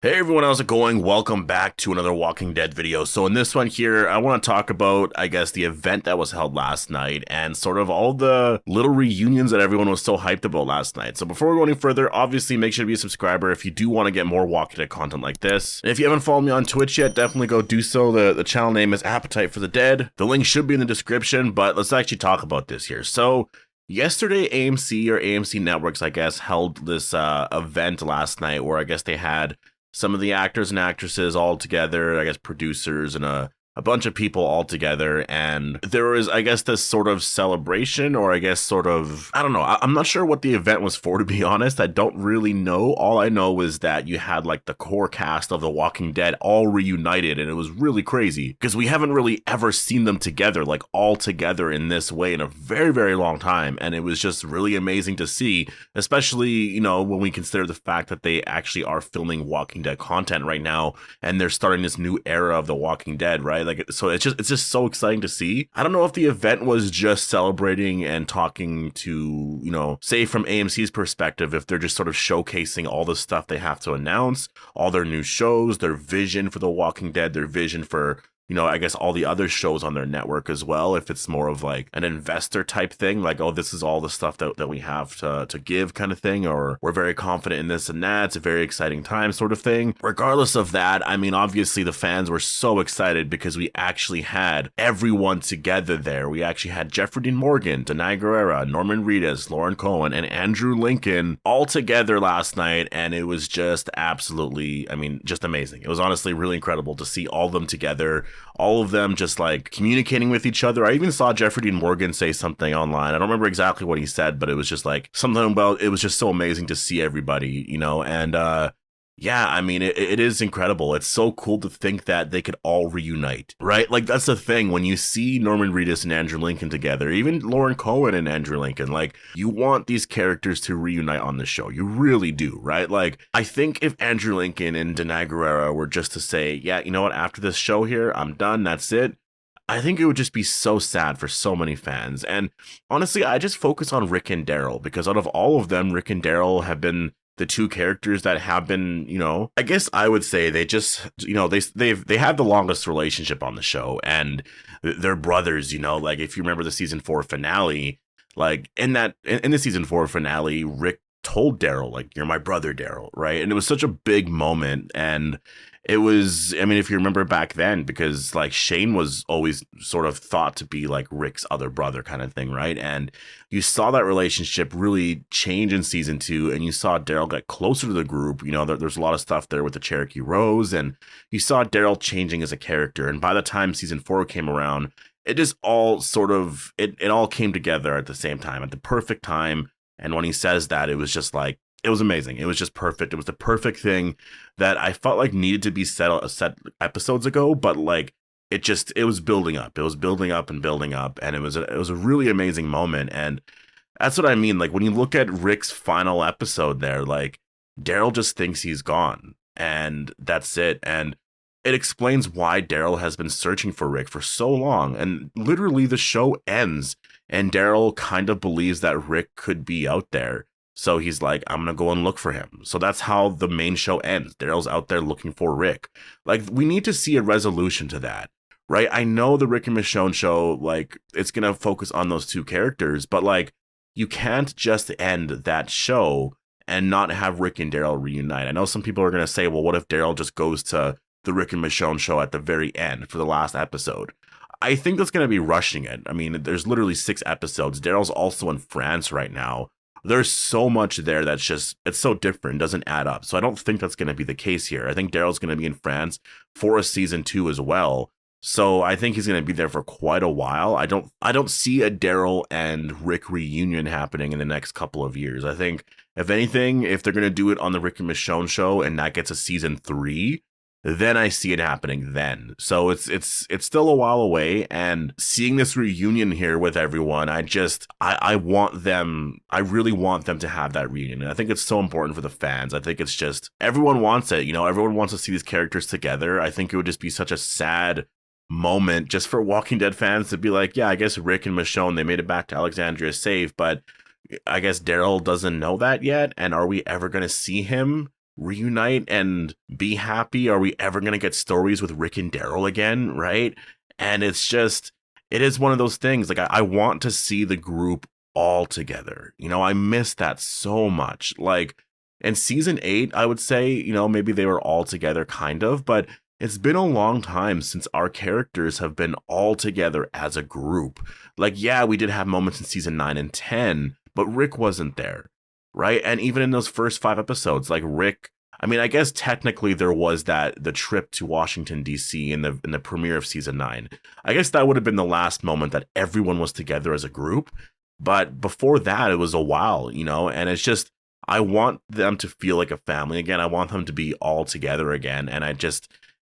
Hey everyone, how's it going? Welcome back to another Walking Dead video. So in this one here, I want to talk about, the event that was held last night and sort of all the little reunions that everyone was so hyped about last night. So before we go any further, obviously make sure to be a subscriber if you do want to get more Walking Dead content like this. And if you haven't followed me on Twitch yet, definitely go do so. The channel name is Appetite for the Dead. The link should be in the description, but let's actually talk about this here. So yesterday, AMC Networks, held this event last night where they had some of the actors and actresses all together, producers and a bunch of people all together. And there was, this sort of celebration or I don't know. I'm not sure what the event was for, to be honest. I don't really know. All I know is that you had the core cast of The Walking Dead all reunited, and it was really crazy because we haven't really ever seen them together, all together in this way in a very, very long time. And it was just really amazing to see, especially, when we consider the fact that they actually are filming Walking Dead content right now and they're starting this new era of The Walking Dead, right? So it's just so exciting to see. I don't know if the event was just celebrating and talking to, say from AMC's perspective, if they're just sort of showcasing all the stuff they have to announce, all their new shows, their vision for The Walking Dead, their vision for all the other shows on their network as well. If it's more of an investor type thing, oh, this is all the stuff that we have to give kind of thing, or we're very confident in this and that. It's a very exciting time sort of thing. Regardless of that, I mean, obviously the fans were so excited because we actually had everyone together there. We actually had Jeffrey Dean Morgan, Denai Guerrera, Norman Reedus, Lauren Cohen, and Andrew Lincoln all together last night. And it was just absolutely, just amazing. It was honestly really incredible to see all of them together. All of them just communicating with each other. I even saw Jeffrey Dean Morgan say something online. I don't remember exactly what he said, but it was just something about, it was just so amazing to see everybody, and yeah, it is incredible. It's so cool to think that they could all reunite, right? That's the thing. When you see Norman Reedus and Andrew Lincoln together, even Lauren Cohen and Andrew Lincoln, you want these characters to reunite on the show. You really do, right? I think if Andrew Lincoln and Denai Guerrera were just to say, yeah, you know what, after this show here, I'm done, that's it, I think it would just be so sad for so many fans. And honestly, I just focus on Rick and Daryl because out of all of them, Rick and Daryl have been the two characters that have been, I guess I would say they just, they have the longest relationship on the show, and they're brothers, if you remember the season 4 finale, in the season 4 finale, Rick told Daryl, you're my brother, Daryl, right? And it was such a big moment. And it was, if you remember back then, because Shane was always sort of thought to be Rick's other brother kind of thing, right? And you saw that relationship really change in season 2, and you saw Daryl get closer to the group. There's a lot of stuff there with the Cherokee Rose, and you saw Daryl changing as a character. And by the time season 4 came around, it just all sort of, it all came together at the same time, at the perfect time. And when he says that, it was just it was amazing. It was just perfect. It was the perfect thing that I felt needed to be set episodes ago, but it was building up. It was building up and building up, and it was a really amazing moment. And that's what I mean. When you look at Rick's final episode there, Daryl just thinks he's gone, and that's it. And it explains why Daryl has been searching for Rick for so long. And literally the show ends and Daryl kind of believes that Rick could be out there. So he's like, I'm going to go and look for him. So that's how the main show ends. Daryl's out there looking for Rick. We need to see a resolution to that, right? I know the Rick and Michonne show, it's going to focus on those two characters, but you can't just end that show and not have Rick and Daryl reunite. I know some people are going to say, well, what if Daryl just goes to the Rick and Michonne show at the very end for the last episode? I think that's going to be rushing it. There's literally 6 episodes. Daryl's also in France right now. There's so much there that's just, it's so different, doesn't add up. So I don't think that's going to be the case here. I think Daryl's going to be in France for a season 2 as well. So I think he's going to be there for quite a while. I don't see a Daryl and Rick reunion happening in the next couple of years. I think if anything, if they're going to do it on the Rick and Michonne show and that gets a season 3, then I see it happening then. So it's still a while away, and seeing this reunion here with everyone, I really want them to have that reunion. And I think it's so important for the fans. I think it's just, everyone wants it, everyone wants to see these characters together. I think it would just be such a sad moment just for Walking Dead fans to be like, yeah, I guess Rick and Michonne, they made it back to Alexandria safe, but I guess Daryl doesn't know that yet. And are we ever going to see him reunite and be happy? Are we ever going to get stories with Rick and Daryl again, right? And it's just, it is one of those things. Like, I want to see the group all together. You know, I miss that so much. Like, in season 8, I would say, you know, maybe they were all together kind of, but it's been a long time since our characters have been all together as a group. Like, yeah, we did have moments in season 9 and 10, but Rick wasn't there, right? And even in those first 5 episodes, like Rick, I mean, I guess technically there was the trip to Washington, D.C. in the premiere of season 9. I guess that would have been the last moment that everyone was together as a group. But before that, it was a while, you know, and it's just, I want them to feel like a family again. I want them to be all together again. And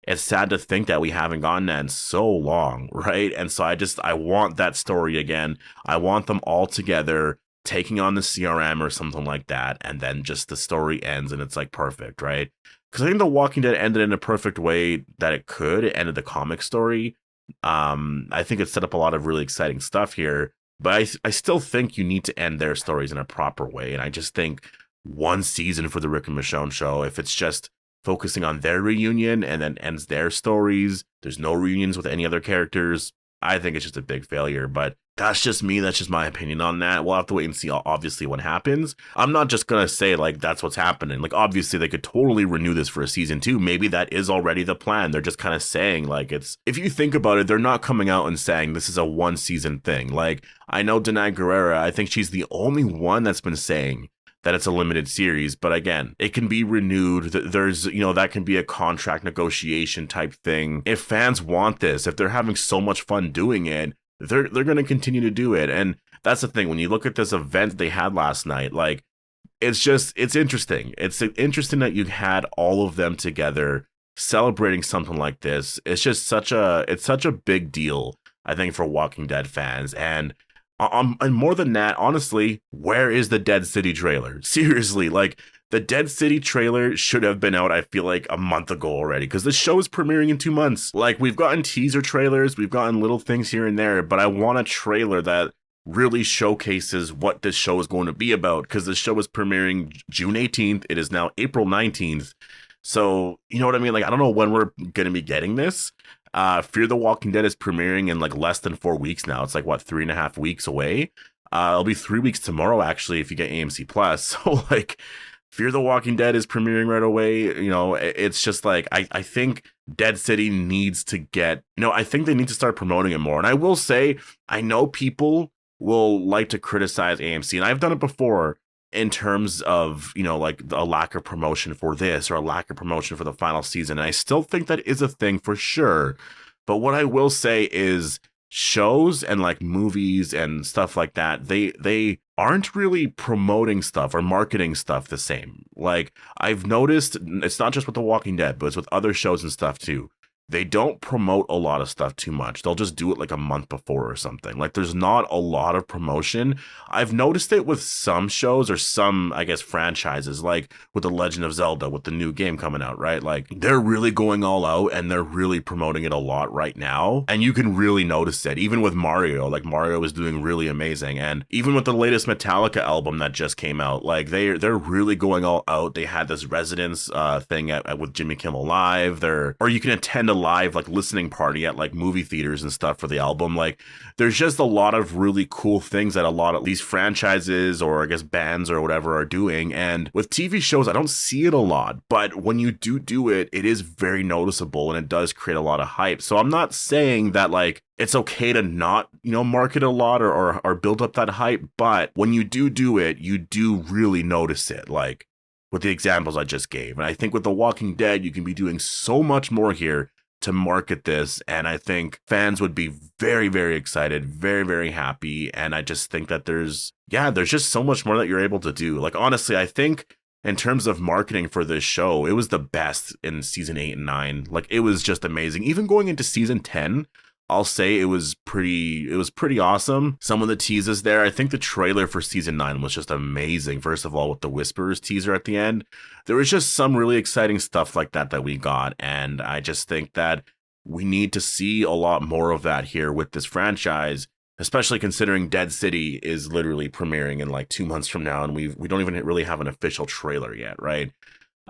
it's sad to think that we haven't gotten that in so long, right? And so I want that story again. I want them all together, taking on the CRM or something like that. And then just the story ends and it's like perfect, right? Because I think The Walking Dead ended in a perfect way that it could. It ended the comic story. I think it set up a lot of really exciting stuff here. But I still think you need to end their stories in a proper way. And I just think one season for the Rick and Michonne show, if it's just focusing on their reunion and then ends their stories, there's no reunions with any other characters, I think it's just a big failure. But that's just me. That's just my opinion on that. We'll have to wait and see, obviously, what happens. I'm not just going to say, like, that's what's happening. Like, obviously, they could totally renew this for a season 2. Maybe that is already the plan. They're just kind of saying, like, it's, if you think about it, they're not coming out and saying this is a 1-season thing. Like, I know Danai Gurira, I think she's the only one that's been saying that it's a limited series. But again, it can be renewed. There's, you know, that can be a contract negotiation type thing. If fans want this, if they're having so much fun doing it, they're going to continue to do it. And that's the thing. When you look at this event they had last night, like, it's interesting. It's interesting that you had all of them together celebrating something like this. It's just such a big deal, I think, for Walking Dead fans. And more than that, honestly, where is the Dead City trailer? Seriously, like, the Dead City trailer should have been out, I feel like, a month ago already, because the show is premiering in 2 months. Like, we've gotten teaser trailers, we've gotten little things here and there, but I want a trailer that really showcases what this show is going to be about, because the show is premiering June 18th. It is now April 19th. So, you know what I mean? Like, I don't know when we're going to be getting this. Fear the Walking Dead is premiering in like less than 4 weeks now. It's like, what, 3.5 weeks away? It'll be 3 weeks tomorrow, actually, if you get AMC Plus. So, like, Fear the Walking Dead is premiering right away. You know, it's just like, I think Dead City needs to get, you know, I think they need to start promoting it more. And I will say, I know people will like to criticize AMC, and I've done it before in terms of, you know, like a lack of promotion for this or a lack of promotion for the final season. And I still think that is a thing for sure. But what I will say is, shows and like movies and stuff like that, they aren't really promoting stuff or marketing stuff the same. Like, I've noticed, it's not just with The Walking Dead, but it's with other shows and stuff too. They don't promote a lot of stuff too much. They'll just do it like a month before or something. Like, there's not a lot of promotion. I've noticed it with some shows or some, I guess, franchises, like with The Legend of Zelda, with the new game coming out, right? Like, they're really going all out and they're really promoting it a lot right now. And you can really notice it. Even with Mario, like, Mario is doing really amazing. And even with the latest Metallica album that just came out, like, they're really going all out. They had this Residence thing with Jimmy Kimmel Live. Or you can attend a live like listening party at like movie theaters and stuff for the album. Like, there's just a lot of really cool things that a lot of these franchises or I guess bands or whatever are doing. And with TV shows, I don't see it a lot, but when you do it, it is very noticeable and it does create a lot of hype. So I'm not saying that like it's okay to not, you know, market a lot or build up that hype, but when you do it, you do really notice it. Like with the examples I just gave. And I think with The Walking Dead, you can be doing so much more here to market this, and I think fans would be very, very excited, very, very happy. And I just think that there's just so much more that you're able to do. Like, honestly, I think in terms of marketing for this show, it was the best in season 8 and 9. Like, it was just amazing. Even going into season 10, I'll say it was pretty awesome. Some of the teases there, I think the trailer for season 9 was just amazing. First of all, with the Whisperers teaser at the end, there was just some really exciting stuff like that we got. And I just think that we need to see a lot more of that here with this franchise, especially considering Dead City is literally premiering in like 2 months from now. And we don't even really have an official trailer yet, right?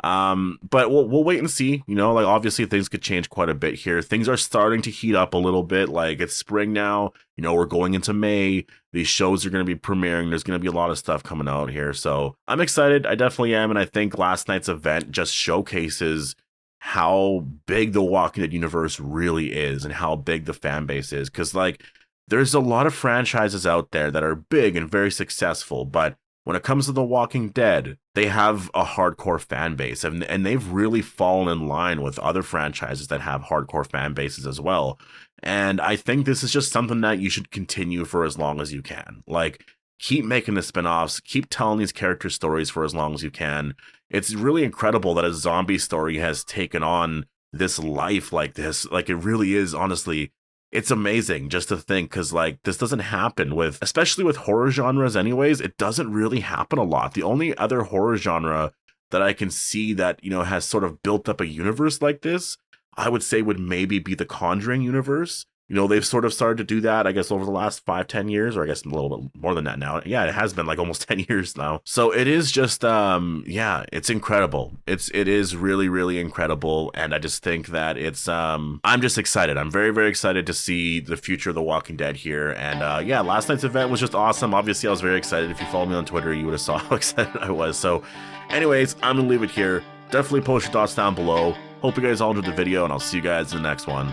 But we'll wait and see. You know, like obviously things could change quite a bit here. Things are starting to heat up a little bit. Like it's spring now. You know, we're going into May. These shows are going to be premiering. There's going to be a lot of stuff coming out here. So I'm excited. I definitely am. And I think last night's event just showcases how big the Walking Dead universe really is and how big the fan base is. Because like there's a lot of franchises out there that are big and very successful, but when it comes to The Walking Dead, they have a hardcore fan base, and they've really fallen in line with other franchises that have hardcore fan bases as well. And I think this is just something that you should continue for as long as you can. Like, keep making the spin-offs, keep telling these character stories for as long as you can. It's really incredible that a zombie story has taken on this life like this. Like, it really is, honestly, it's amazing just to think, because like this doesn't happen with, especially with horror genres anyways, it doesn't really happen a lot. The only other horror genre that I can see that, you know, has sort of built up a universe like this, I would say would maybe be the Conjuring universe. You know, they've sort of started to do that, I guess, over the last 5-10 years, or I guess a little bit more than that now. Yeah, it has been like almost 10 years now. So it is just, yeah, it's incredible. It is really, really incredible. And I just think that it's, I'm just excited. I'm very, very excited to see the future of The Walking Dead here. And yeah, last night's event was just awesome. Obviously, I was very excited. If you follow me on Twitter, you would have saw how excited I was. So anyways, I'm going to leave it here. Definitely post your thoughts down below. Hope you guys all enjoyed the video, and I'll see you guys in the next one.